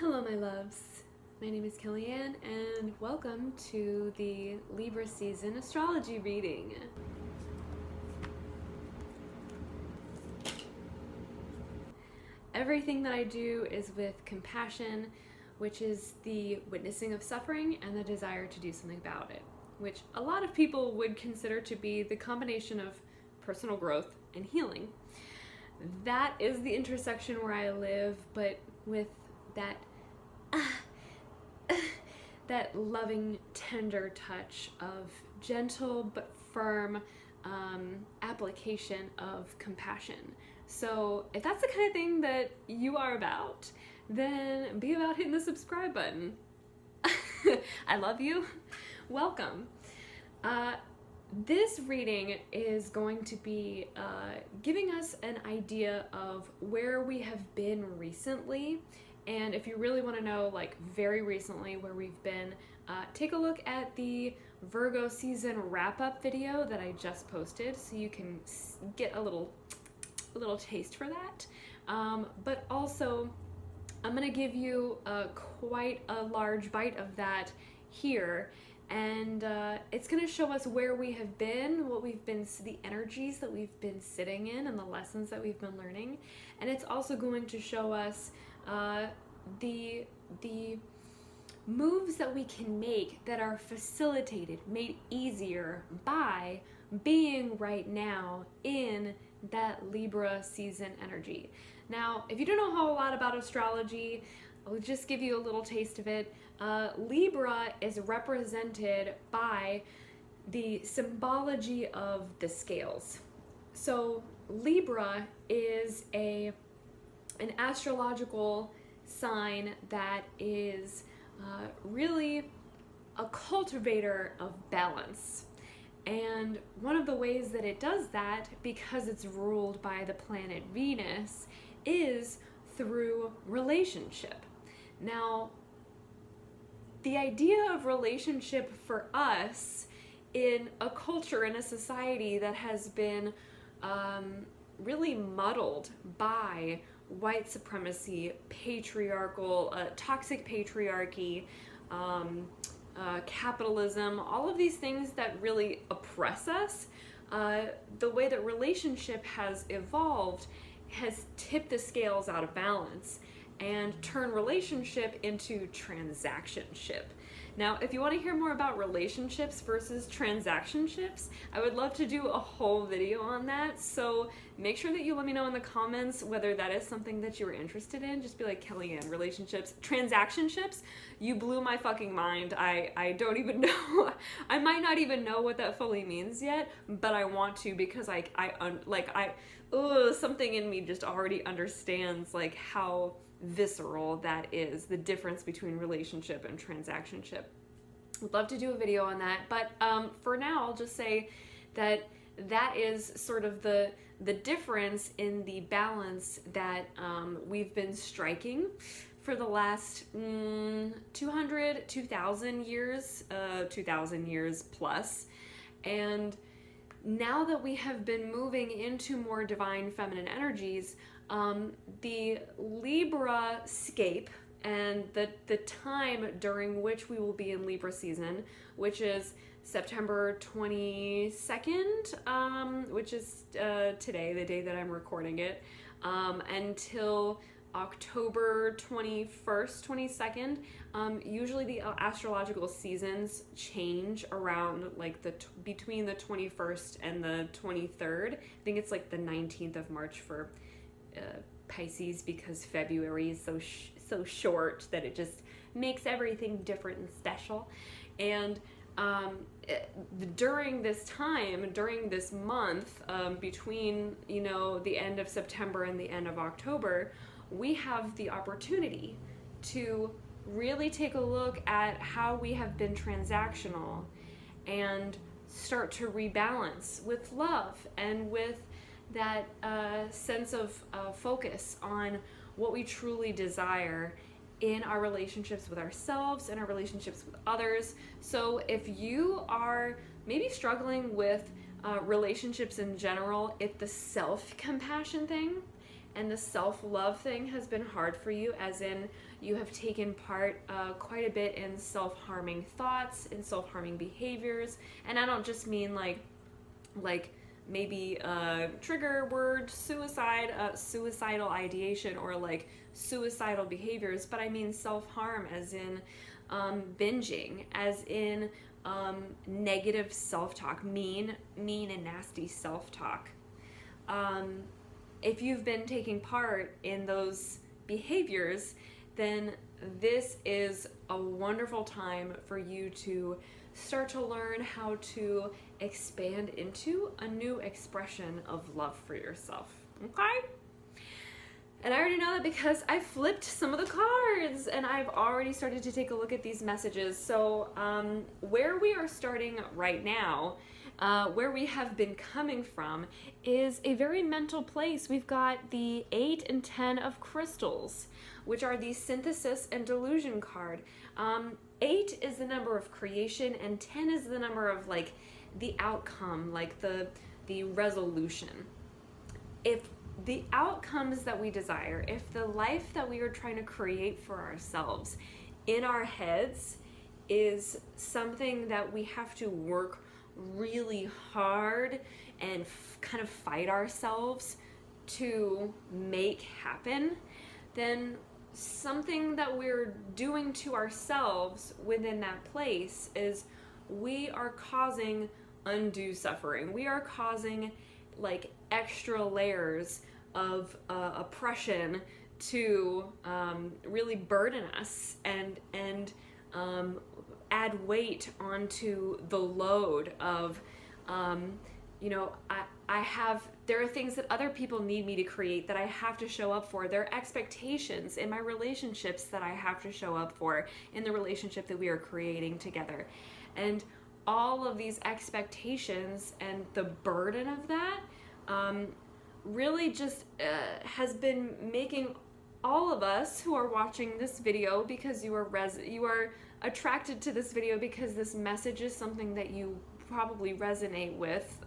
Hello, my loves. My name is Kellyanne, and welcome to the Libra season astrology reading. Everything that I do is with compassion, which is the witnessing of suffering and the desire to do something about it, which a lot of people would consider to be the combination of personal growth and healing. That is the intersection where I live, but with that loving, tender touch of gentle but firm application of compassion. So if that's the kind of thing that you are about, then be about hitting the subscribe button. I love you. Welcome. This reading is going to be giving us an idea of where we have been recently. And if you really want to know, like, very recently where we've been, take a look at the Virgo season wrap-up video that I just posted, so you can get a little taste for that. But also, I'm going to give you quite a large bite of that here. And it's going to show us where we have been, what we've been, the energies that we've been sitting in, and the lessons that we've been learning. And it's also going to show us the moves that we can make that are facilitated, made easier by being right now in that Libra season energy. Now, if you don't know a whole lot about astrology, I'll just give you a little taste of it. Libra is represented by the symbology of the scales. So Libra is an astrological sign that is really a cultivator of balance. And one of the ways that it does that, because it's ruled by the planet Venus, is through relationship. Now, the idea of relationship for us in a culture, in a society that has been really muddled by white supremacy, patriarchal, toxic patriarchy, capitalism, all of these things that really oppress us, the way that relationship has evolved has tipped the scales out of balance and turned relationship into transactionship. Now, if you want to hear more about relationships versus transactionships, I would love to do a whole video on that. So make sure that you let me know in the comments whether that is something that you were interested in. Just be like, Kellyanne, relationships, transactionships, you blew my fucking mind. I don't even know. I might not even know what that fully means yet, but I want to, because something in me just already understands like how visceral that is, the difference between relationship and transactionship. Would love to do a video on that, but for now I'll just say that that is sort of the difference in the balance that we've been striking for the last 2,000 years, 2,000 years plus. And now that we have been moving into more divine feminine energies, the Libra scape and the time during which we will be in Libra season, which is September 22nd, which is today, the day that I'm recording it, until October 21st, 22nd. Usually the astrological seasons change around like between the 21st and the 23rd. I think it's like the 19th of March for Pisces, because February is so short that it just makes everything different and special. And during this time, during this month, between the end of September and the end of October, we have the opportunity to really take a look at how we have been transactional and start to rebalance with love and with that sense of focus on what we truly desire in our relationships with ourselves and our relationships with others. So if you are maybe struggling with relationships in general, if the self-compassion thing and the self-love thing has been hard for you, as in you have taken part quite a bit in self-harming thoughts, in self-harming behaviors. And I don't just mean like maybe trigger word suicide, suicidal ideation, or like suicidal behaviors, but I mean self-harm as in binging, as in negative self-talk, mean and nasty self-talk. If you've been taking part in those behaviors, then this is a wonderful time for you to start to learn how to expand into a new expression of love for yourself. Okay? And I already know that because I flipped some of the cards and I've already started to take a look at these messages. So where we are starting right now, where we have been coming from, is a very mental place. We've got the 8 and 10 of crystals, which are the synthesis and delusion card. 8 is the number of creation, and 10 is the number of like the outcome, like the resolution. If the outcomes that we desire, if the life that we are trying to create for ourselves in our heads is something that we have to work really hard and kind of fight ourselves to make happen, then something that we're doing to ourselves within that place is we are causing undue suffering. We are causing like extra layers of oppression to really burden us and add weight onto the load of there are things that other people need me to create that I have to show up for. There are expectations in my relationships that I have to show up for in the relationship that we are creating together. And all of these expectations and the burden of that really just has been making all of us who are watching this video, because you are attracted to this video because this message is something that you probably resonate with.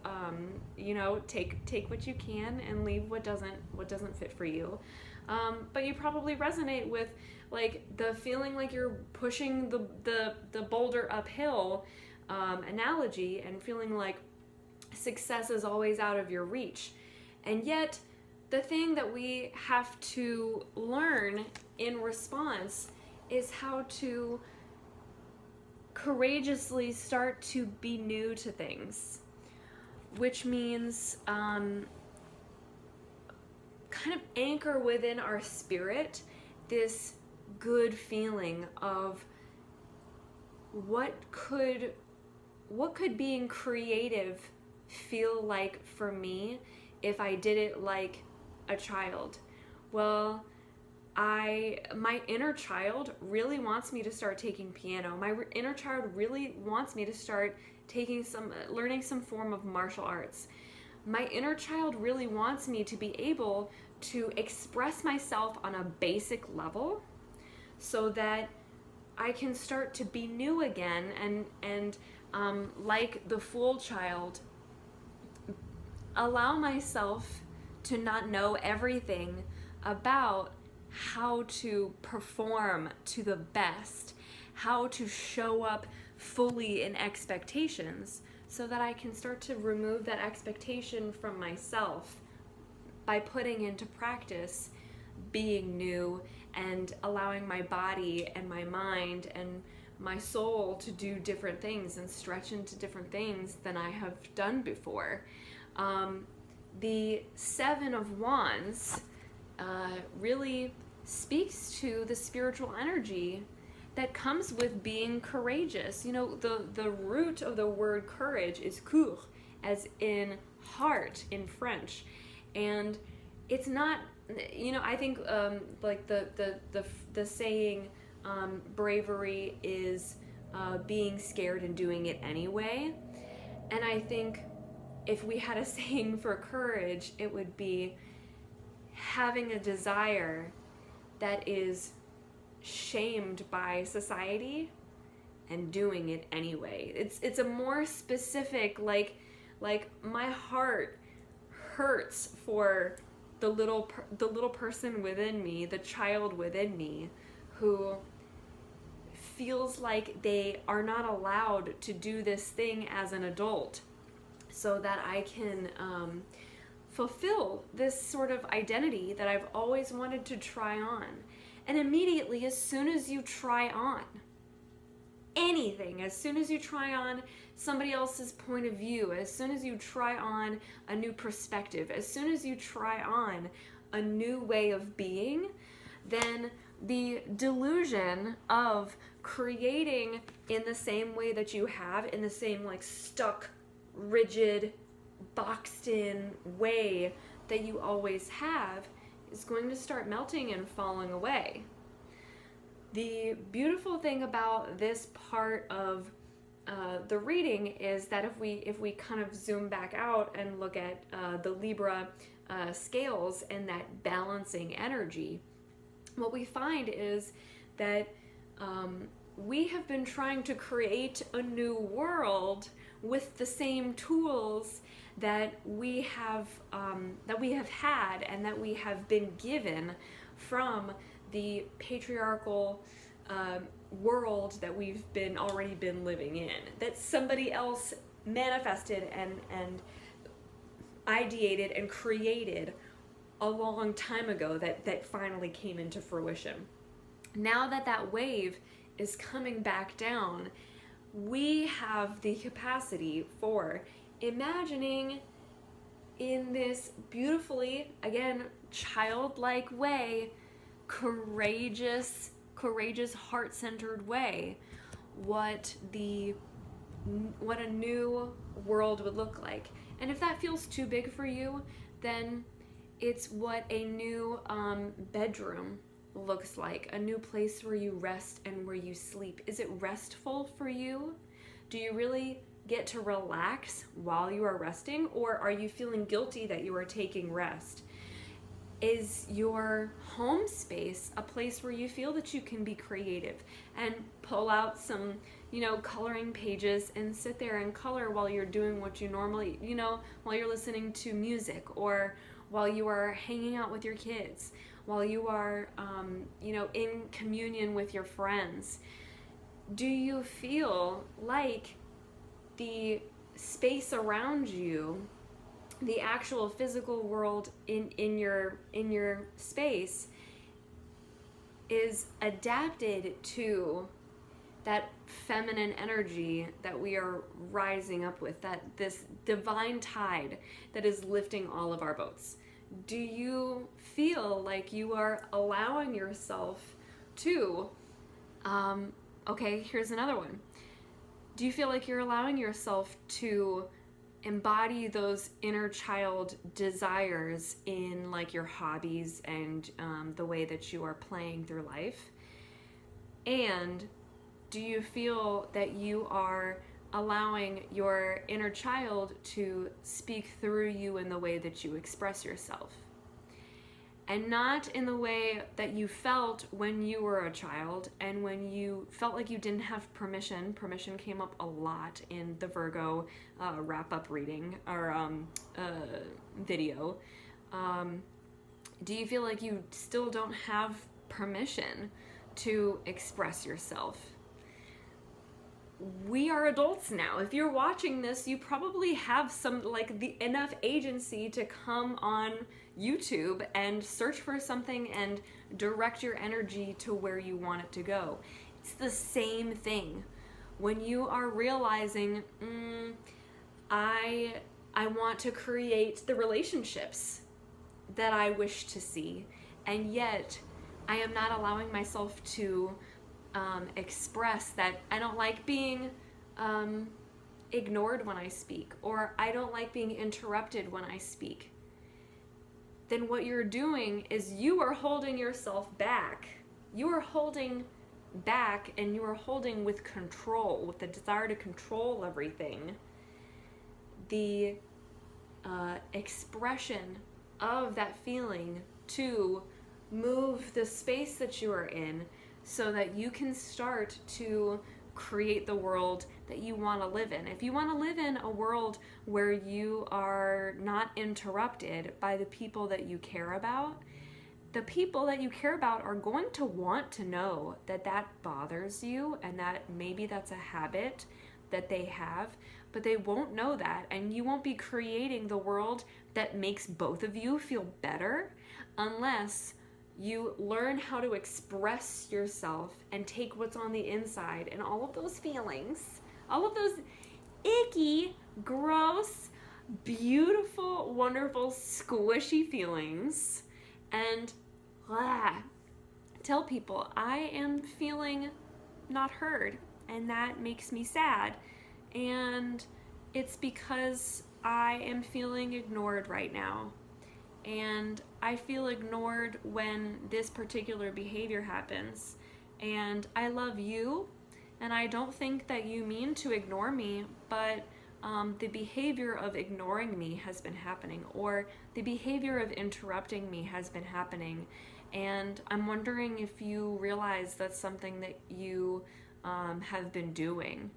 Take what you can and leave what doesn't fit for you. But you probably resonate with like the feeling like you're pushing the boulder uphill analogy, and feeling like success is always out of your reach. And yet the thing that we have to learn in response is how to courageously start to be new to things, which means kind of anchor within our spirit this good feeling of what could being creative feel like for me if I did it like a child. Well, my inner child really wants me to start taking piano. My inner child really wants me to start learning some form of martial arts. My inner child really wants me to be able to express myself on a basic level so that I can start to be new again and like the fool child, allow myself to not know everything about how to perform to the best, how to show up fully in expectations, so that I can start to remove that expectation from myself by putting into practice being new and allowing my body and my mind and my soul to do different things and stretch into different things than I have done before. The 7 of Wands really speaks to the spiritual energy that comes with being courageous. You know, the root of the word courage is coeur, as in heart in French. And it's not, I think like the saying bravery is being scared and doing it anyway. And I think if we had a saying for courage, it would be having a desire that is shamed by society and doing it anyway. It's a more specific, like my heart hurts for the little person within me, the child within me, who feels like they are not allowed to do this thing as an adult, so that I can fulfill this sort of identity that I've always wanted to try on. And immediately, as soon as you try on anything, as soon as you try on somebody else's point of view, as soon as you try on a new perspective, as soon as you try on a new way of being, then the delusion of creating in the same way that you have, in the same like stuck, rigid, boxed in way that you always have, is going to start melting and falling away. The beautiful thing about this part of the reading is that if we kind of zoom back out and look at the Libra scales and that balancing energy, what we find is that we have been trying to create a new world with the same tools that we have had and that we have been given from the patriarchal world that we've already been living in, that somebody else manifested and ideated and created a long time ago, that finally came into fruition. Now that wave is coming back down, we have the capacity for imagining in this beautifully, again, childlike way, courageous, heart-centered way, what a new world would look like. And if that feels too big for you, then it's what a new bedroom looks like, a new place where you rest and where you sleep. Is it restful for you? Do you really get to relax while you are resting, or are you feeling guilty that you are taking rest? Is your home space a place where you feel that you can be creative and pull out some, coloring pages and sit there and color while you're doing what you normally, while you're listening to music, or while you are hanging out with your kids, while you are, in communion with your friends? Do you feel like the space around you, the actual physical world in your space, is adapted to that feminine energy that we are rising up with, that this divine tide that is lifting all of our boats? Do you feel like you are allowing yourself to, okay, here's another one. Do you feel like you're allowing yourself to embody those inner child desires in like your hobbies and the way that you are playing through life? And do you feel that you are allowing your inner child to speak through you in the way that you express yourself? And not in the way that you felt when you were a child and when you felt like you didn't have permission. Permission came up a lot in the Virgo wrap-up reading or video. Do you feel like you still don't have permission to express yourself? We are adults now. If you're watching this, you probably have enough agency to come on YouTube and search for something and direct your energy to where you want it to go. It's the same thing. When you are realizing, I want to create the relationships that I wish to see, and yet I am not allowing myself to express that I don't like being ignored when I speak, or I don't like being interrupted when I speak, then what you're doing is you are holding yourself back. You are holding back, and you are holding with control, with the desire to control everything, the expression of that feeling to move the space that you are in, so that you can start to create the world that you want to live in. If you want to live in a world where you are not interrupted by the people that you care about, the people that you care about are going to want to know that that bothers you and that maybe that's a habit that they have, but they won't know that, and you won't be creating the world that makes both of you feel better unless you learn how to express yourself and take what's on the inside and all of those feelings, all of those icky, gross, beautiful, wonderful, squishy feelings, and tell people, I am feeling not heard, and that makes me sad, and it's because I am feeling ignored right now, and I feel ignored when this particular behavior happens, and I love you, and I don't think that you mean to ignore me, but the behavior of ignoring me has been happening, or the behavior of interrupting me has been happening, and I'm wondering if you realize that's something that you have been doing.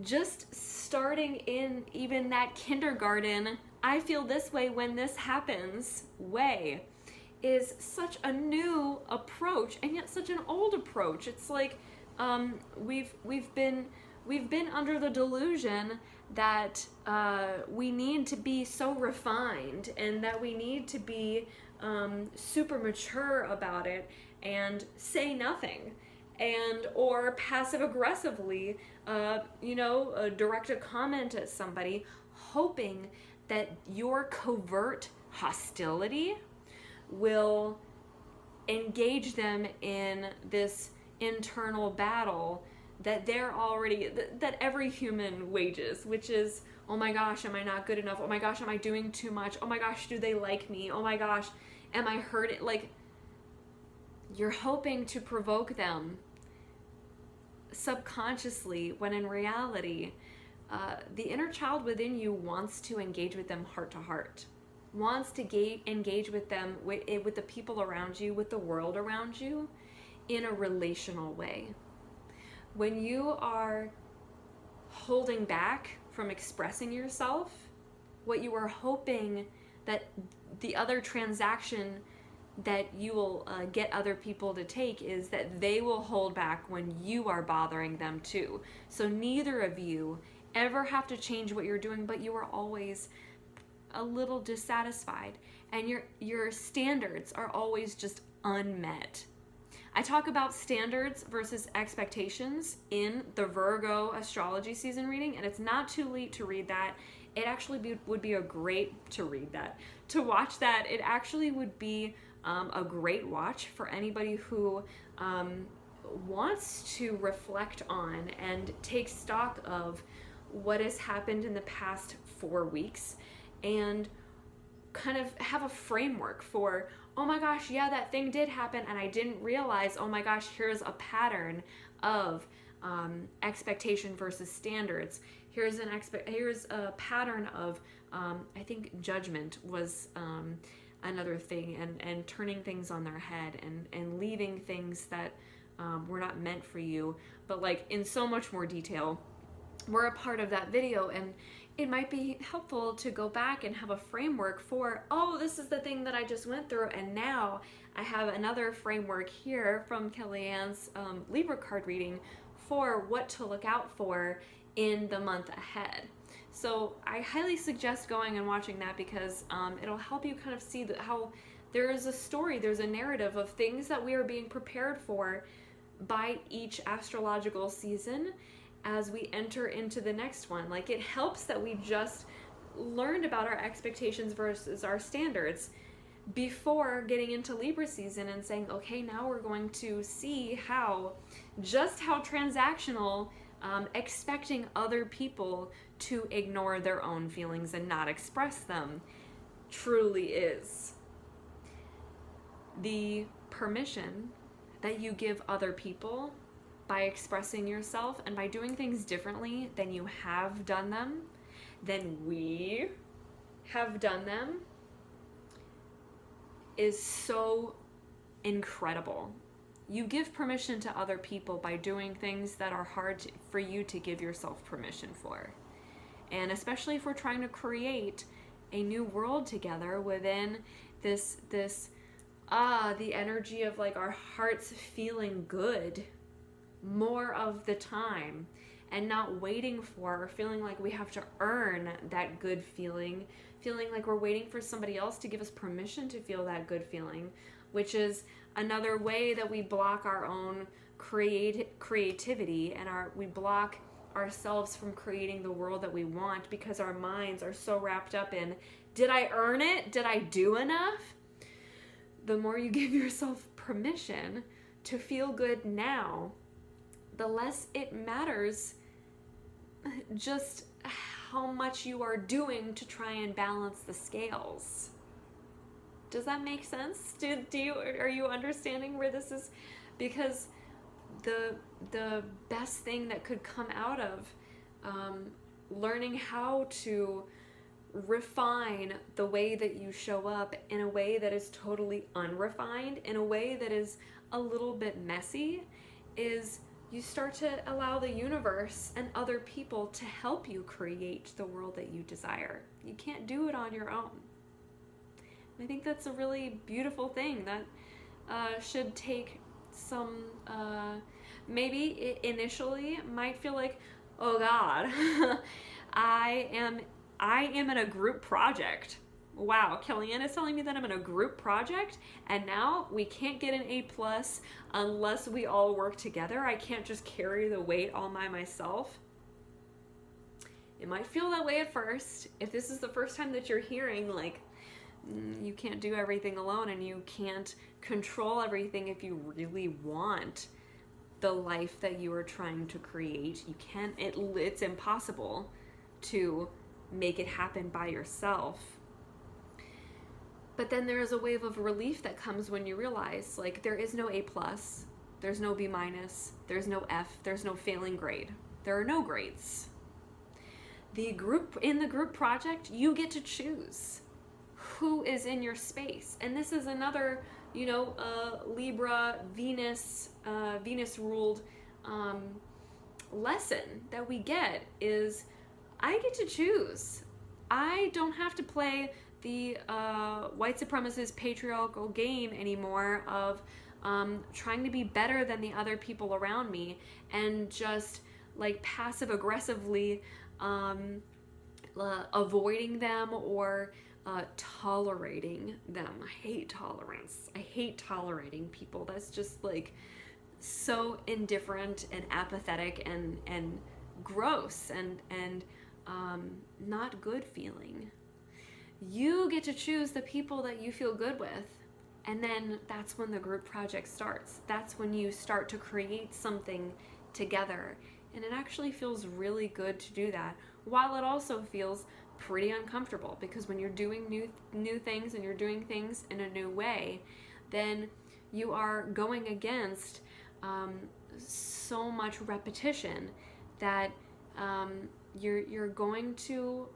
Just starting in even that kindergarten, I feel this way when this happens way, is such a new approach, and yet such an old approach. It's like we've been under the delusion that we need to be so refined and that we need to be super mature about it and say nothing, and or passive aggressively direct a comment at somebody, hoping that your covert hostility will engage them in this internal battle that they're already, that every human wages, which is, oh my gosh, am I not good enough? Oh my gosh, am I doing too much? Oh my gosh, do they like me? Oh my gosh, am I hurt? Like, you're hoping to provoke them subconsciously, when in reality, the inner child within you wants to engage with them heart to heart, wants to engage with them, with the people around you, with the world around you, in a relational way. When you are holding back from expressing yourself, what you are hoping that the other transaction that you will get other people to take is that they will hold back when you are bothering them too. So neither of you ever have to change what you're doing, but you are always a little dissatisfied, and your standards are always just unmet. I talk about standards versus expectations in the Virgo astrology season reading, and it's not too late to read that. It actually would be a great to read that. To watch that, it actually would be a great watch for anybody who wants to reflect on and take stock of what has happened in the past 4 weeks and kind of have a framework for, oh my gosh, yeah, that thing did happen and I didn't realize, oh my gosh, here's a pattern of expectation versus standards. Here's a pattern of, I think judgment was another thing, and turning things on their head and leaving things that were not meant for you, but like in so much more detail. We're a part of that video, and it might be helpful to go back and have a framework for, oh, this is the thing that I just went through, and now I have another framework here from Kellyanne's Libra card reading for what to look out for in the month ahead. So I highly suggest going and watching that, because it'll help you kind of see how there is a story, there's a narrative of things that we are being prepared for by each astrological season as we enter into the next one. Like, it helps that we just learned about our expectations versus our standards before getting into Libra season and saying, okay, now we're going to see how transactional expecting other people to ignore their own feelings and not express them truly is. The permission that you give other people by expressing yourself and by doing things differently than you have done them, than we have done them, is so incredible. you give permission to other people by doing things that are hard for you to give yourself permission for. And especially if we're trying to create a new world together within the energy of like our hearts feeling good more of the time, and not waiting for or feeling like we have to earn that good feeling like we're waiting for somebody else to give us permission to feel that good feeling, which is another way that we block our own creativity, and we block ourselves from creating the world that we want, because our minds are so wrapped up in, did I earn it? Did I do enough? The more you give yourself permission to feel good now, the less it matters just how much you are doing to try and balance the scales. Does that make sense? Are you understanding where this is? Because the best thing that could come out of learning how to refine the way that you show up in a way that is totally unrefined, in a way that is a little bit messy, is you start to allow the universe and other people to help you create the world that you desire. You can't do it on your own. I think that's a really beautiful thing that should take some, maybe initially might feel like, oh God, I am in a group project. Wow, Kellyanne is telling me that I'm in a group project, and now we can't get an A+ unless we all work together. I can't just carry the weight all by myself. It might feel that way at first. If this is the first time that you're hearing, like, you can't do everything alone, and you can't control everything if you really want the life that you are trying to create. You can't, it's impossible to make it happen by yourself. But then there is a wave of relief that comes when you realize, like, there is no A+, there's no B-, there's no F, there's no failing grade. There are no grades. In the group project, you get to choose who is in your space. And this is another, Libra, Venus ruled lesson that we get is, I get to choose. I don't have to play the white supremacist patriarchal game anymore of trying to be better than the other people around me and just like passive aggressively avoiding them or tolerating them. I hate tolerance. I hate tolerating people. That's just like so indifferent and apathetic and gross and not good feeling. You get to choose the people that you feel good with, and then that's when the group project starts. That's when you start to create something together, and it actually feels really good to do that, while it also feels pretty uncomfortable, because when you're doing new things and you're doing things in a new way, then you are going against so much repetition that you're going to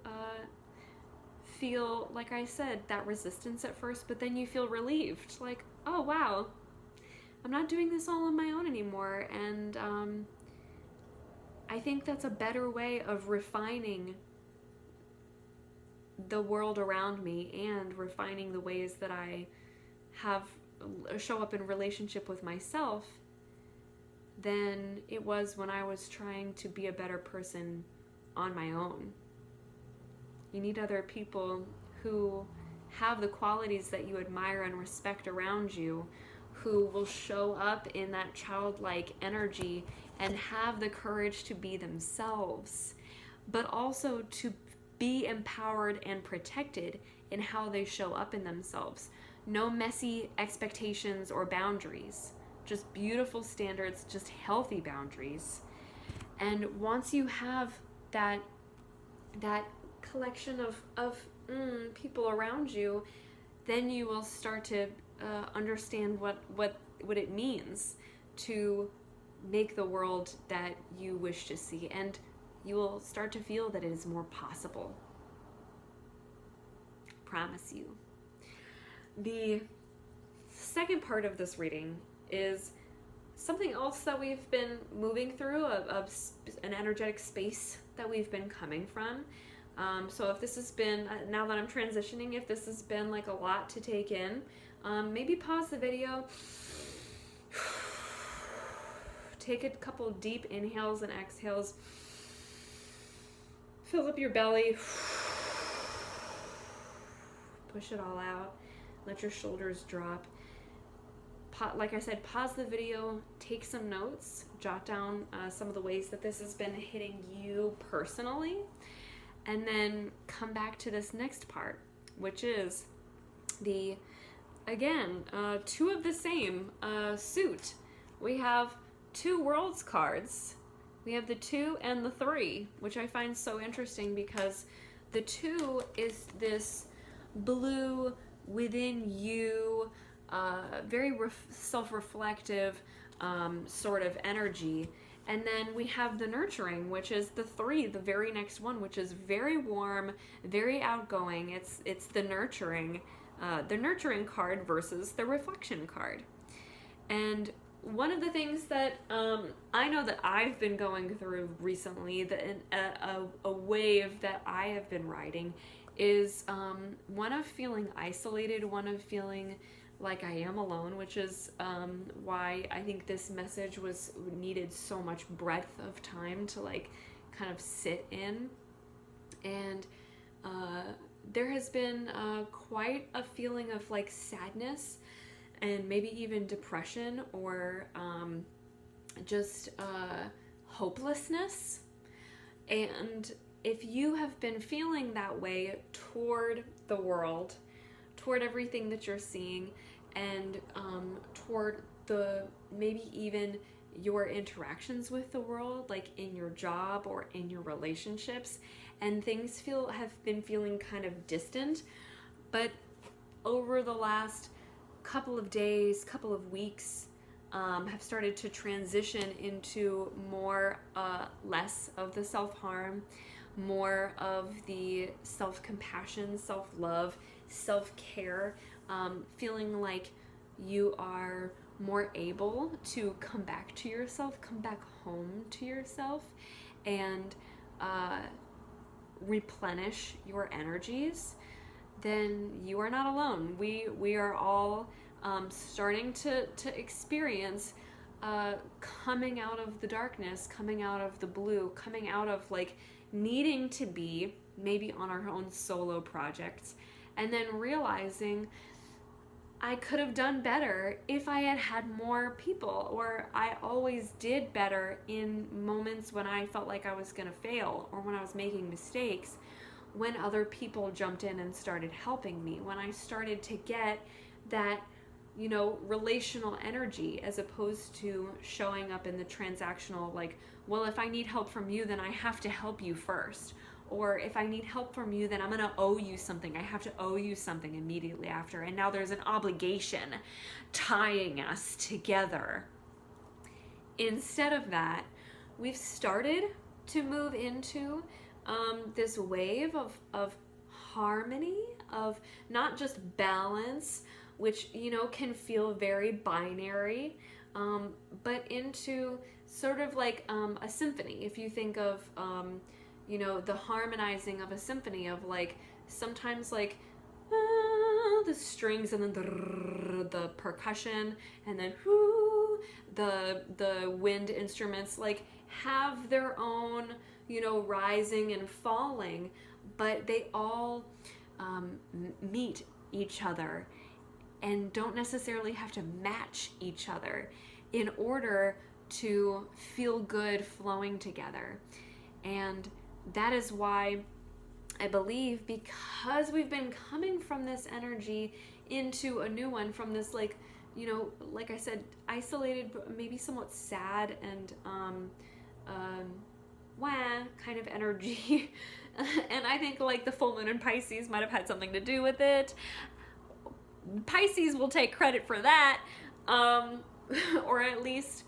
feel, like I said, that resistance at first, but then you feel relieved, like, oh wow, I'm not doing this all on my own anymore. And I think that's a better way of refining the world around me and refining the ways that I show up in relationship with myself than it was when I was trying to be a better person on my own. You need other people who have the qualities that you admire and respect around you, who will show up in that childlike energy and have the courage to be themselves, but also to be empowered and protected in how they show up in themselves. No messy expectations or boundaries, just beautiful standards, just healthy boundaries. And once you have that collection of people around you, then you will start to understand what it means to make the world that you wish to see, and you will start to feel that it is more possible. Promise you. The second part of this reading is something else that we've been moving through, an energetic space that we've been coming from. So if this has been, now that I'm transitioning, if this has been like a lot to take in, maybe pause the video, take a couple deep inhales and exhales, fill up your belly, push it all out, let your shoulders drop. Like I said, pause the video, take some notes, jot down some of the ways that this has been hitting you personally, and then come back to this next part, which is the, again, two of the same suit. We have two Worlds cards. We have the 2 and the 3, which I find so interesting because the 2 is this blue within you, very self-reflective sort of energy. And then we have the nurturing, which is the 3, the very next one, which is very warm, very outgoing. It's the nurturing card versus the reflection card. And one of the things that I know that I've been going through recently, a wave that I have been riding, is one of feeling isolated, one of feeling like I am alone, which is why I think this message needed so much breadth of time to like kind of sit in. And there has been quite a feeling of like sadness and maybe even depression or just hopelessness. And if you have been feeling that way toward the world, toward everything that you're seeing, and toward maybe even your interactions with the world, like in your job or in your relationships, and things have been feeling kind of distant, but over the last couple of days, couple of weeks, have started to transition into more, less of the self-harm, more of the self-compassion, self-love, self-care, feeling like you are more able to come back to yourself, come back home to yourself, and replenish your energies, then you are not alone. We are all starting to experience coming out of the darkness, coming out of the blue, coming out of like needing to be maybe on our own solo projects, and then realizing I could have done better if I had had more people, or I always did better in moments when I felt like I was going to fail or when I was making mistakes, when other people jumped in and started helping me, when I started to get that, you know, relational energy, as opposed to showing up in the transactional, like, well, if I need help from you, then I have to help you first. Or if I need help from you, then I'm going to owe you something. I have to owe you something immediately after. And now there's an obligation tying us together. Instead of that, we've started to move into this wave of harmony, of not just balance, which, you know, can feel very binary, but into sort of like a symphony. If you think of you know, the harmonizing of a symphony, of like sometimes like the strings, and then the percussion, and then the wind instruments like have their own, you know, rising and falling, but they all meet each other and don't necessarily have to match each other in order to feel good flowing together. And that is why I believe, because we've been coming from this energy into a new one, from this, like, you know, like I said, isolated, but maybe somewhat sad and kind of energy. And I think like the full moon in Pisces might have had something to do with it. Pisces will take credit for that, or at least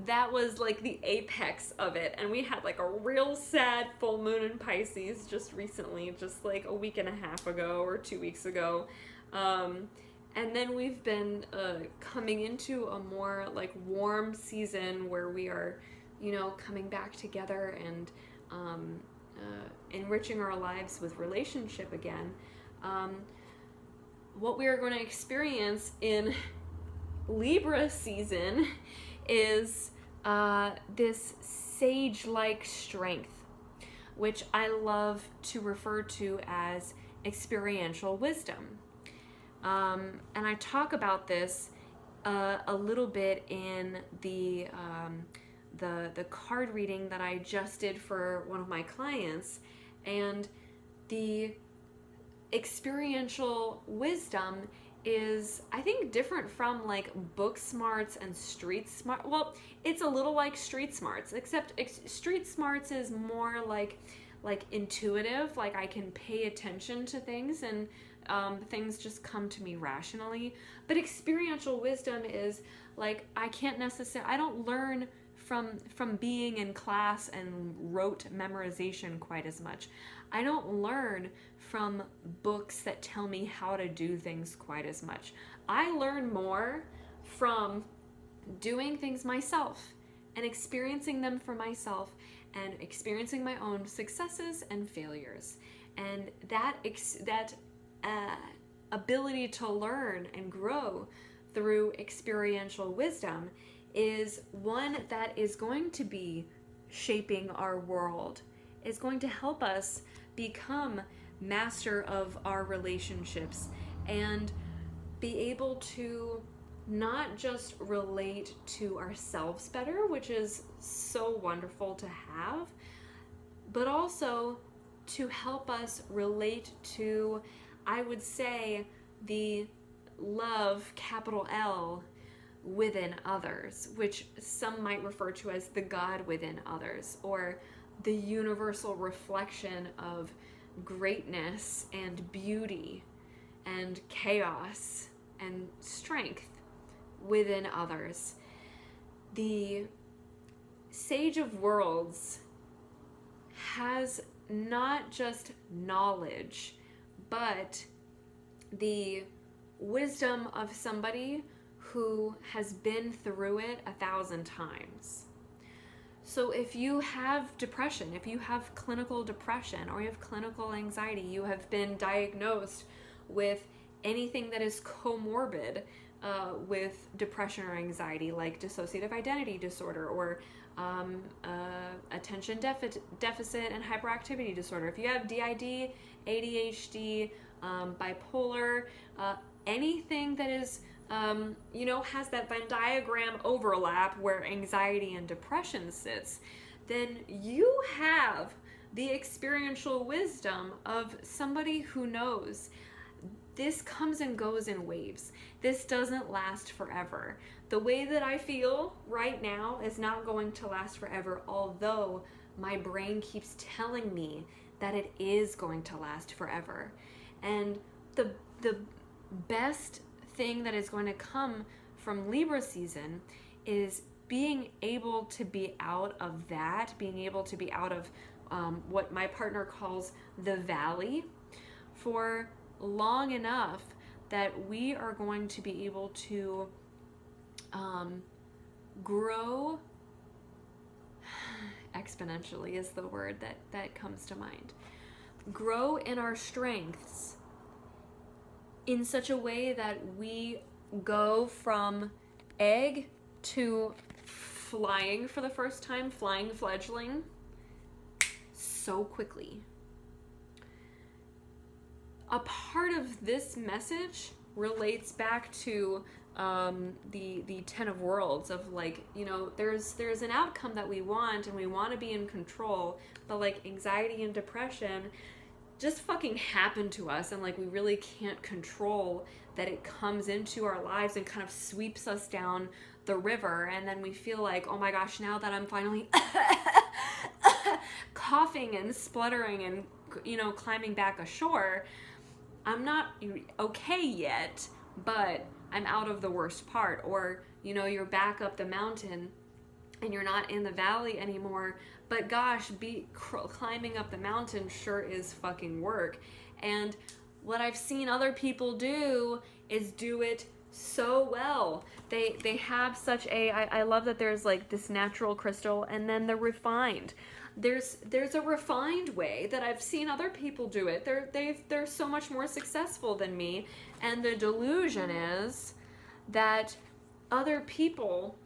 that was like the apex of it. And we had like a real sad full moon in Pisces just recently, just like a week and a half ago or 2 weeks ago. And then we've been coming into a more like warm season where we are, coming back together and enriching our lives with relationship again. What we are going to experience in Libra season is this sage-like strength, which I love to refer to as experiential wisdom. And I talk about this a little bit in the card reading that I just did for one of my clients. And the experiential wisdom is, I think, different from like book smarts and street smart. Well, it's a little like street smarts, except street smarts is more like intuitive. Like I can pay attention to things and things just come to me rationally. But experiential wisdom is like I don't learn from being in class and rote memorization quite as much. I don't learn from books that tell me how to do things quite as much. I learn more from doing things myself and experiencing them for myself and experiencing my own successes and failures. And that ability to learn and grow through experiential wisdom is one that is going to be shaping our world, is going to help us become master of our relationships and be able to not just relate to ourselves better, which is so wonderful to have, but also to help us relate to, I would say, the love, capital L, within others, which some might refer to as the God within others, or the universal reflection of greatness and beauty and chaos and strength within others. The Sage of Worlds has not just knowledge, but the wisdom of somebody who has been through it 1,000 times. So if you have depression, if you have clinical depression, or you have clinical anxiety, you have been diagnosed with anything that is comorbid with depression or anxiety, like dissociative identity disorder or attention deficit and hyperactivity disorder. If you have DID, ADHD, bipolar, anything that is has that Venn diagram overlap where anxiety and depression sits, then you have the experiential wisdom of somebody who knows this comes and goes in waves. This doesn't last forever. The way that I feel right now is not going to last forever, although my brain keeps telling me that it is going to last forever. And the best thing that is going to come from Libra season is being able to be out of that, being able to be out of what my partner calls the valley for long enough that we are going to be able to grow exponentially is the word that comes to mind. Grow in our strengths in such a way that we go from egg to flying for the first time, flying fledgling, so quickly. A part of this message relates back to the 10 of Worlds of there's an outcome that we want and we want to be in control, but like anxiety and depression just fucking happen to us, and like we really can't control that. It comes into our lives and kind of sweeps us down the river, and then we feel like, oh my gosh, now that I'm finally coughing and spluttering and climbing back ashore, I'm not okay yet, but I'm out of the worst part. Or you're back up the mountain and you're not in the valley anymore, but gosh, climbing up the mountain sure is fucking work. And what I've seen other people do is do it so well. They have such a, I love that there's like this natural crystal and then the refined. There's a refined way that I've seen other people do it. They're so much more successful than me, and the delusion is that other people,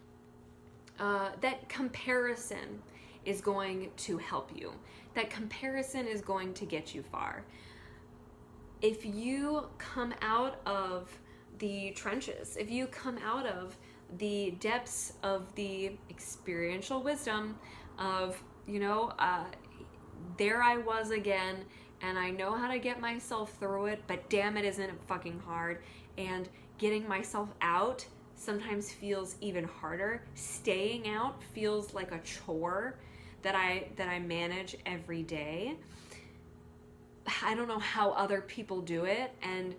that comparison is going to help you. That comparison is going to get you far. If you come out of the trenches, if you come out of the depths of the experiential wisdom of, there I was again, and I know how to get myself through it, but damn it, isn't it fucking hard? And getting myself out sometimes feels even harder. Staying out feels like a chore that I manage every day. I don't know how other people do it, and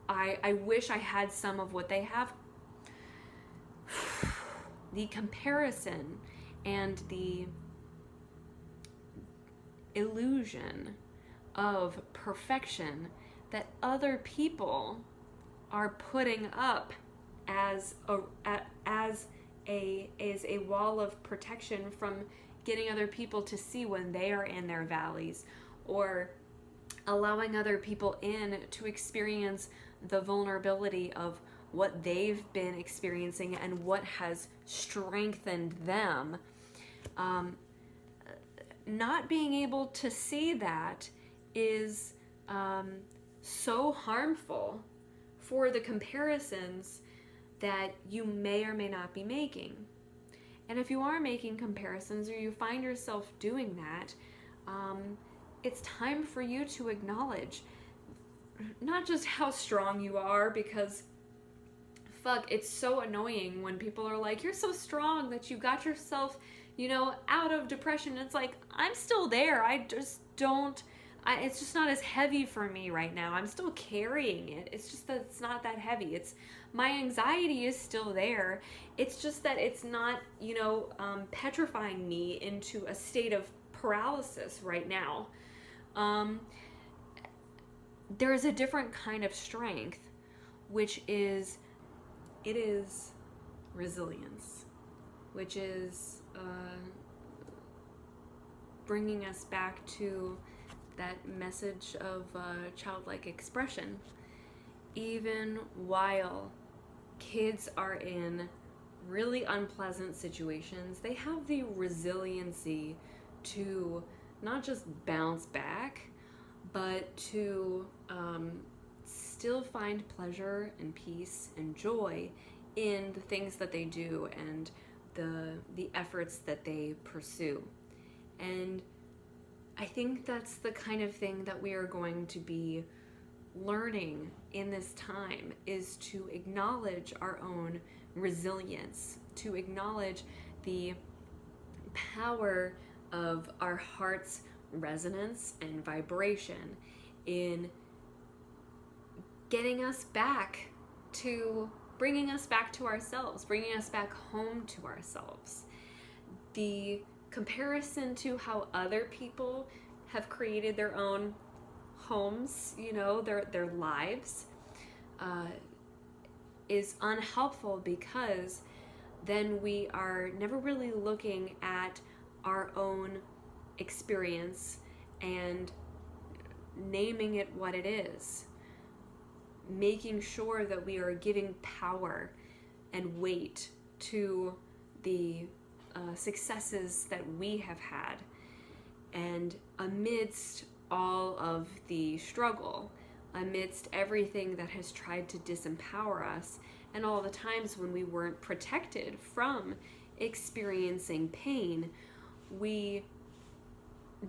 I wish I had some of what they have. The comparison and the illusion of perfection that other people are putting up as a wall of protection from getting other people to see when they are in their valleys, or allowing other people in to experience the vulnerability of what they've been experiencing and what has strengthened them. Not being able to see that is so harmful for the comparisons that you may or may not be making. And if you are making comparisons, or you find yourself doing that, it's time for you to acknowledge not just how strong you are, because it's so annoying when people are like, you're so strong that you got yourself, out of depression. It's like, I'm still there. I just don't, it's just not as heavy for me right now. I'm still carrying it. It's just that it's not that heavy. My anxiety is still there. It's just that it's not, petrifying me into a state of paralysis right now. There is a different kind of strength, which is, it is resilience, which is bringing us back to that message of childlike expression. Even while kids are in really unpleasant situations, they have the resiliency to not just bounce back, but to still find pleasure and peace and joy in the things that they do and the efforts that they pursue. And I think that's the kind of thing that we are going to be learning in this time, is to acknowledge our own resilience, to acknowledge the power of our heart's resonance and vibration in getting us back to, bringing us back to ourselves, bringing us back home to ourselves. The comparison to how other people have created their own homes, their lives, is unhelpful, because then we are never really looking at our own experience and naming it what it is, making sure that we are giving power and weight to the successes that we have had. And amidst all of the struggle, amidst everything that has tried to disempower us, and all the times when we weren't protected from experiencing pain, we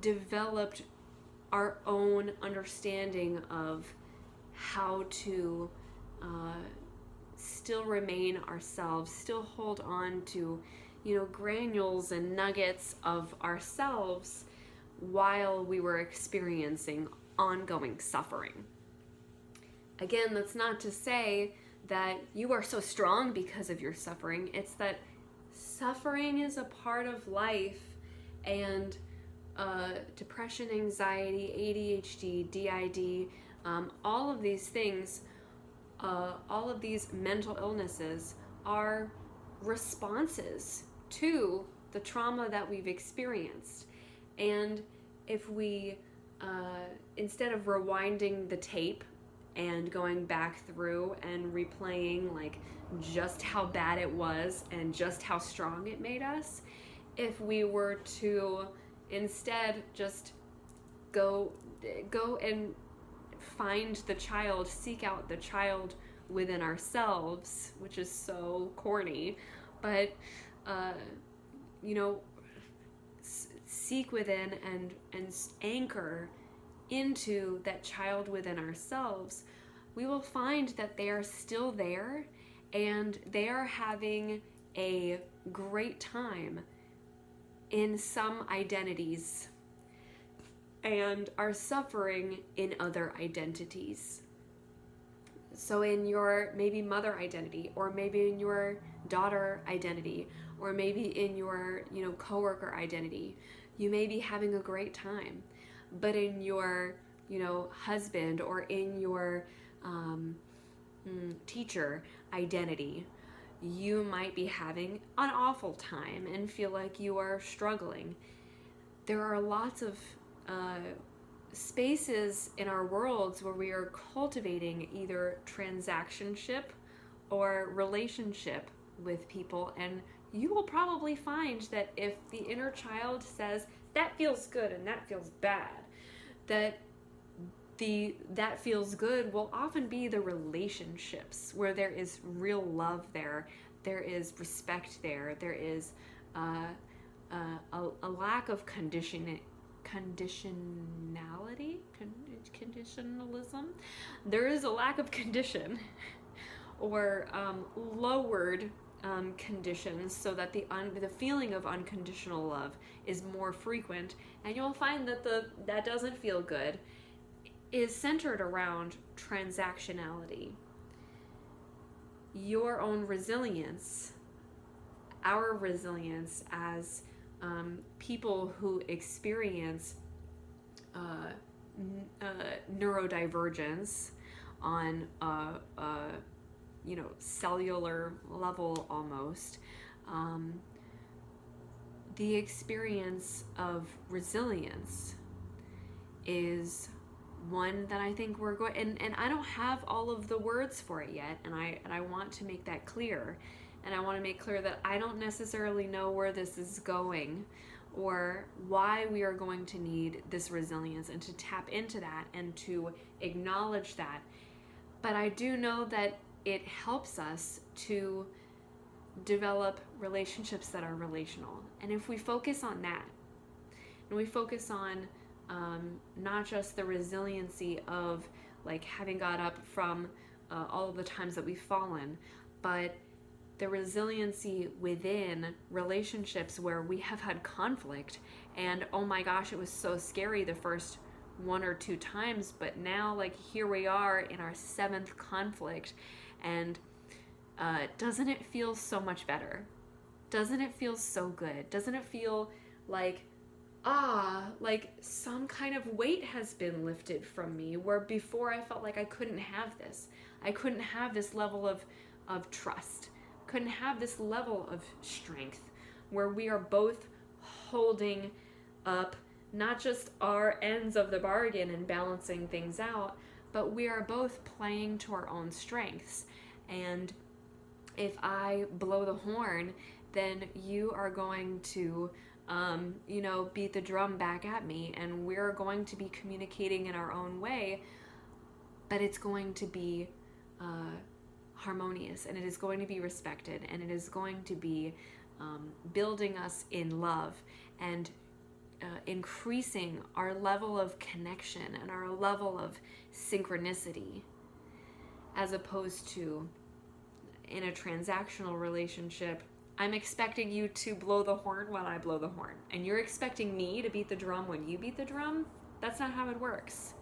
developed our own understanding of how to still remain ourselves, still hold on to, granules and nuggets of ourselves while we were experiencing ongoing suffering. Again, that's not to say that you are so strong because of your suffering. It's that suffering is a part of life, and depression, anxiety, ADHD, DID, All of these things, all of these mental illnesses are responses to the trauma that we've experienced. And if we, instead of rewinding the tape and going back through and replaying like just how bad it was and just how strong it made us, if we were to instead just go and find the child, seek out the child within ourselves, which is so corny, but seek within and anchor into that child within ourselves, we will find that they are still there and they are having a great time in some identities and are suffering in other identities. So in your maybe mother identity, or maybe in your daughter identity, or maybe in your coworker identity, you may be having a great time. But in your husband, or in your teacher identity, you might be having an awful time and feel like you are struggling. There are lots of spaces in our worlds where we are cultivating either transactionship or relationship with people, and you will probably find that if the inner child says that feels good and that feels bad, that feels good will often be the relationships where there is real love there is respect there is a lack of conditionalism. There is a lack of condition or lowered conditions, so that the feeling of unconditional love is more frequent, and you'll find that that doesn't feel good is centered around transactionality. Your own resilience, our resilience as people who experience neurodivergence on cellular level almost, the experience of resilience is one that I think we're going, and I don't have all of the words for it yet, and I want to make that clear, and I want to make clear that I don't necessarily know where this is going or why we are going to need this resilience and to tap into that and to acknowledge that. But I do know that it helps us to develop relationships that are relational. And if we focus on that, and we focus on not just the resiliency of like having got up from all of the times that we've fallen, but the resiliency within relationships where we have had conflict, and oh my gosh, it was so scary the first 1 or 2 times, but now like here we are in our 7th conflict, and doesn't it feel so much better? Doesn't it feel so good? Doesn't it feel like like some kind of weight has been lifted from me, where before I felt like I couldn't have this. I couldn't have this level of trust. Couldn't have this level of strength, where we are both holding up not just our ends of the bargain and balancing things out, but we are both playing to our own strengths. And if I blow the horn, then you are going to beat the drum back at me, and we're going to be communicating in our own way, but it's going to be harmonious, and it is going to be respected, and it is going to be building us in love and increasing our level of connection and our level of synchronicity, as opposed to in a transactional relationship, I'm expecting you to blow the horn when I blow the horn, and you're expecting me to beat the drum when you beat the drum. That's not how it works.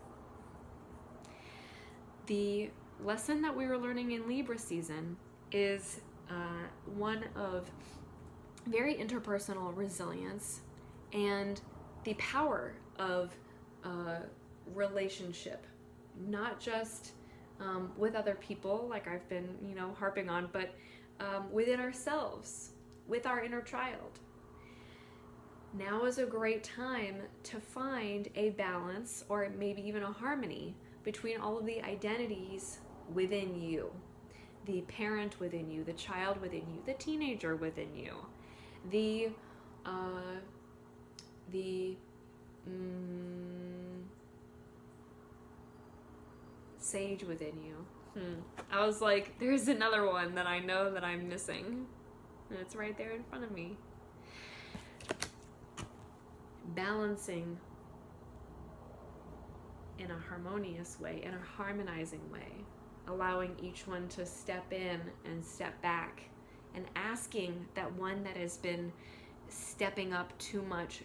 The lesson that we were learning in Libra season is one of very interpersonal resilience and the power of relationship not just with other people, like I've been, harping on, but within ourselves, with our inner child. Now is a great time to find a balance, or maybe even a harmony, between all of the identities within you. The parent within you, the child within you, the teenager within you, the sage within you. I was like, there's another one that I know that I'm missing, and it's right there in front of me. Balancing in a harmonious way, in a harmonizing way, allowing each one to step in and step back, and asking that one that has been stepping up too much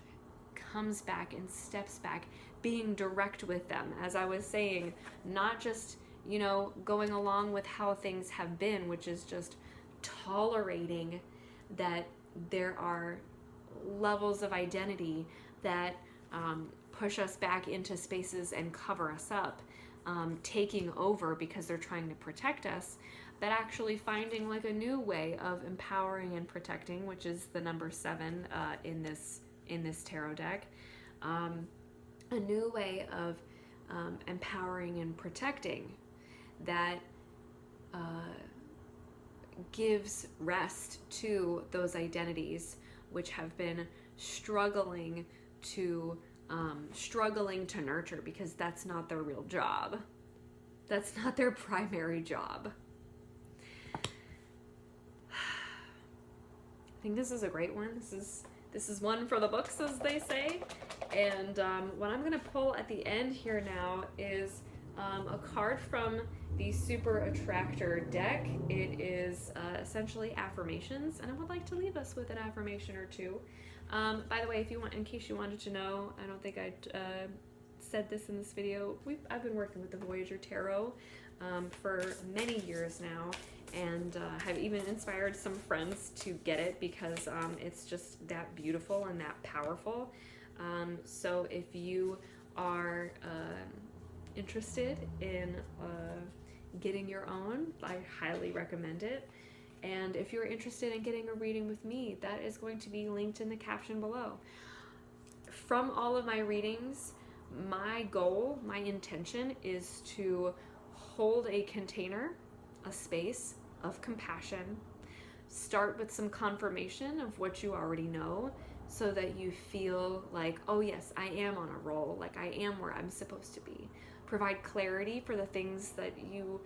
comes back and steps back, being direct with them, as I was saying, not just, going along with how things have been, which is just tolerating that there are levels of identity that push us back into spaces and cover us up, taking over because they're trying to protect us, but actually finding like a new way of empowering and protecting, which is the number 7 in this tarot deck. A new way of empowering and protecting that gives rest to those identities which have been struggling to nurture, because that's not their real job. That's not their primary job. I think this is a great one. This is one for the books, as they say. And what I'm going to pull at the end here now is a card from the Super Attractor deck. It is essentially affirmations, and I would like to leave us with an affirmation or two. By the way, in case you wanted to know, I don't think I said this in this video. I've been working with the Voyager Tarot for many years now, and have even inspired some friends to get it because it's just that beautiful and that powerful. So if you are interested in getting your own, I highly recommend it. And if you're interested in getting a reading with me, that is going to be linked in the caption below. From all of my readings, my goal, my intention is to hold a container, a space of compassion. Start with some confirmation of what you already know, so that you feel like, oh yes, I am on a roll, like I am where I'm supposed to be. Provide clarity for the things that you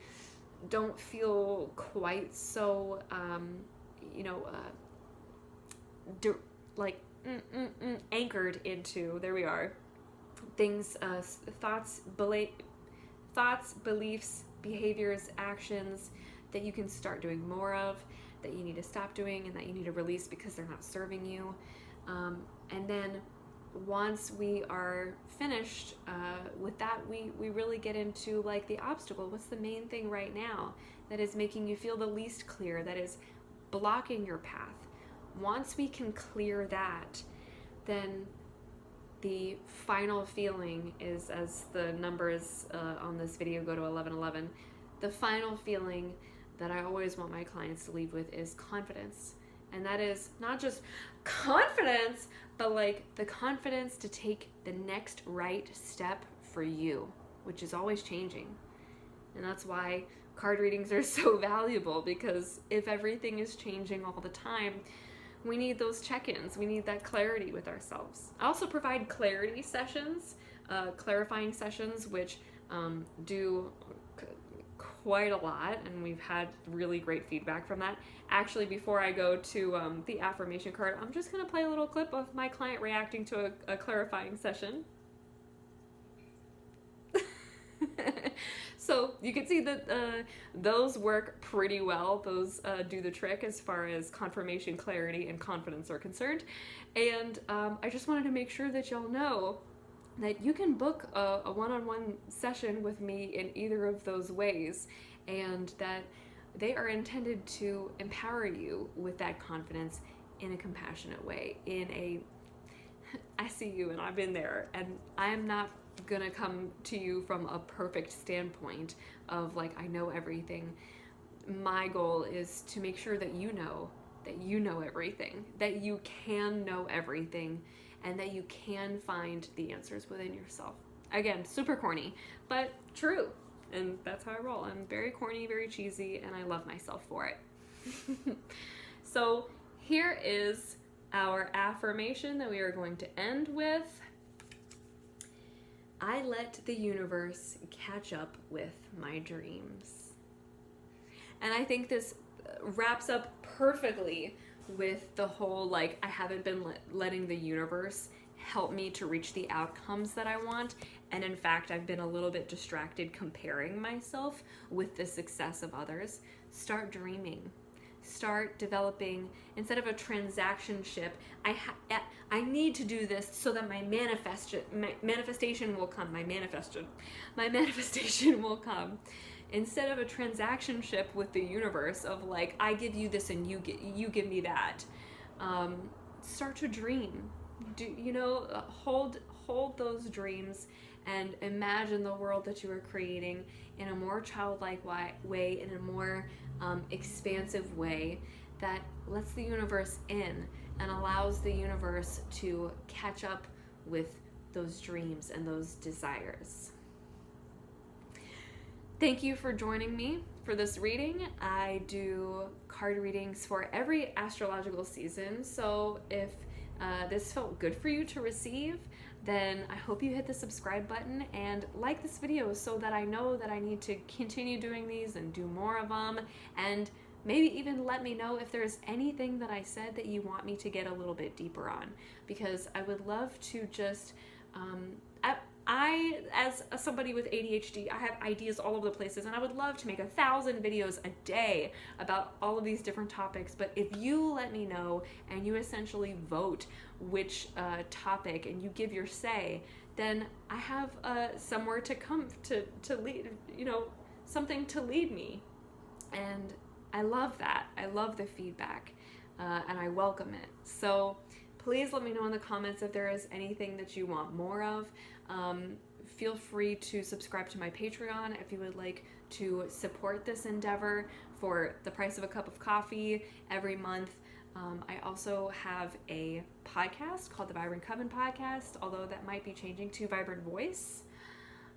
don't feel quite so, anchored into. There we are. Things, thoughts, beliefs, behaviors, actions that you can start doing more of, that you need to stop doing, and that you need to release because they're not serving you. And then once we are finished with that, we really get into like the obstacle. What's the main thing right now that is making you feel the least clear, that is blocking your path? Once we can clear that, then the final feeling is, as the numbers on this video go to 1111, the final feeling that I always want my clients to leave with is confidence. And that is not just confidence, but like the confidence to take the next right step for you, which is always changing. And that's why card readings are so valuable, because if everything is changing all the time, we need those check-ins. We need that clarity with ourselves. I also provide clarity sessions, clarifying sessions, which do quite a lot, and we've had really great feedback from that. Actually, before I go to the affirmation card, I'm just going to play a little clip of my client reacting to a clarifying session. So you can see that those work pretty well. Those do the trick as far as confirmation, clarity, and confidence are concerned. And I just wanted to make sure that y'all know that you can book a one-on-one session with me in either of those ways, and that they are intended to empower you with that confidence in a compassionate way, in a, I see you and I've been there, and I am not gonna come to you from a perfect standpoint of like, I know everything. My goal is to make sure that you know everything, that you can know everything, and that you can find the answers within yourself. Again, super corny, but true. And that's how I roll. I'm very corny, very cheesy, and I love myself for it. So here is our affirmation that we are going to end with. I let the universe catch up with my dreams. And I think this wraps up perfectly with the whole, like, I haven't been letting the universe help me to reach the outcomes that I want. And in fact, I've been a little bit distracted comparing myself with the success of others. Start dreaming. Start developing, instead of a transactionship, I need to do this so that my manifestation will come. My manifestation will come. Instead of a transactionship with the universe of like, I give you this and you give me that. Start to dream. Hold those dreams and imagine the world that you are creating in a more childlike way, in a more expansive way that lets the universe in and allows the universe to catch up with those dreams and those desires. Thank you for joining me for this reading. I do card readings for every astrological season, so if this felt good for you to receive, then I hope you hit the subscribe button and like this video so that I know that I need to continue doing these and do more of them, and maybe even let me know if there's anything that I said that you want me to get a little bit deeper on, because I would love to just I, as somebody with ADHD, I have ideas all over the places, and I would love to make 1,000 videos a day about all of these different topics. But if you let me know and you essentially vote which topic and you give your say, then I have somewhere to come to lead, something to lead me. And I love that. I love the feedback, and I welcome it. So please let me know in the comments if there is anything that you want more of. Feel free to subscribe to my Patreon if you would like to support this endeavor for the price of a cup of coffee every month. I also have a podcast called the Vibrant Coven Podcast, although that might be changing to Vibrant Voice.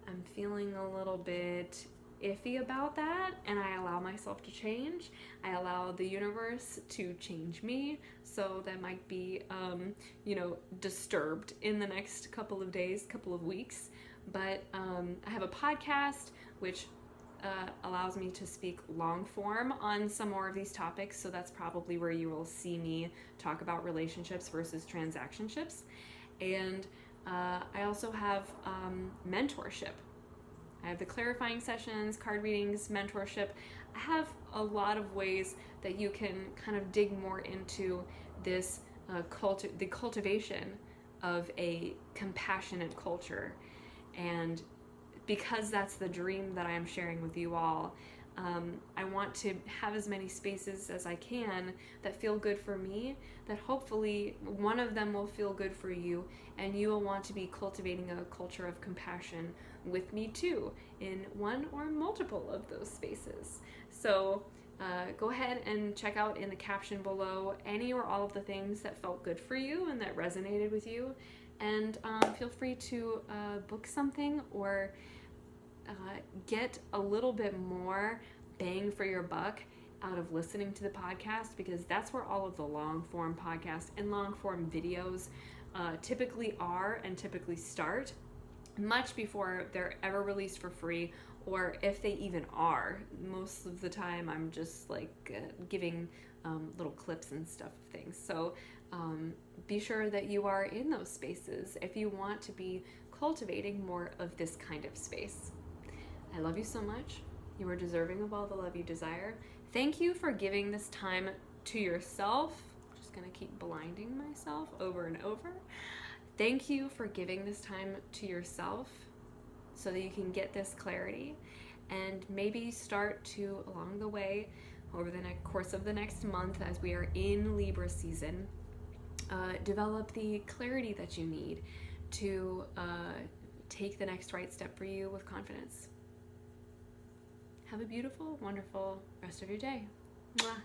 I'm feeling a little bit iffy about that, and I allow myself to change. I allow the universe to change me, so that might be disturbed in the next couple of days, couple of weeks. But I have a podcast which allows me to speak long form on some more of these topics, so that's probably where you will see me talk about relationships versus transactionships. And I also have mentorship. I have the clarifying sessions, card readings, mentorship. I have a lot of ways that you can kind of dig more into this the cultivation of a compassionate culture. And because that's the dream that I am sharing with you all, I want to have as many spaces as I can that feel good for me, that hopefully one of them will feel good for you, and you will want to be cultivating a culture of compassion with me too, in one or multiple of those spaces. So go ahead and check out in the caption below any or all of the things that felt good for you and that resonated with you, and feel free to book something or get a little bit more bang for your buck out of listening to the podcast, because that's where all of the long form podcasts and long form videos typically are and typically start, much before they're ever released for free, or if they even are. Most of the time I'm just like giving little clips and stuff of things. So be sure that you are in those spaces if you want to be cultivating more of this kind of space. I love you so much. You are deserving of all the love you desire. Thank you for giving this time to yourself. I'm just gonna keep blinding myself over and over. Thank you for giving this time to yourself so that you can get this clarity, and maybe start to, along the way, over the course of the next month as we are in Libra season, develop the clarity that you need to take the next right step for you with confidence. Have a beautiful, wonderful rest of your day. Mwah.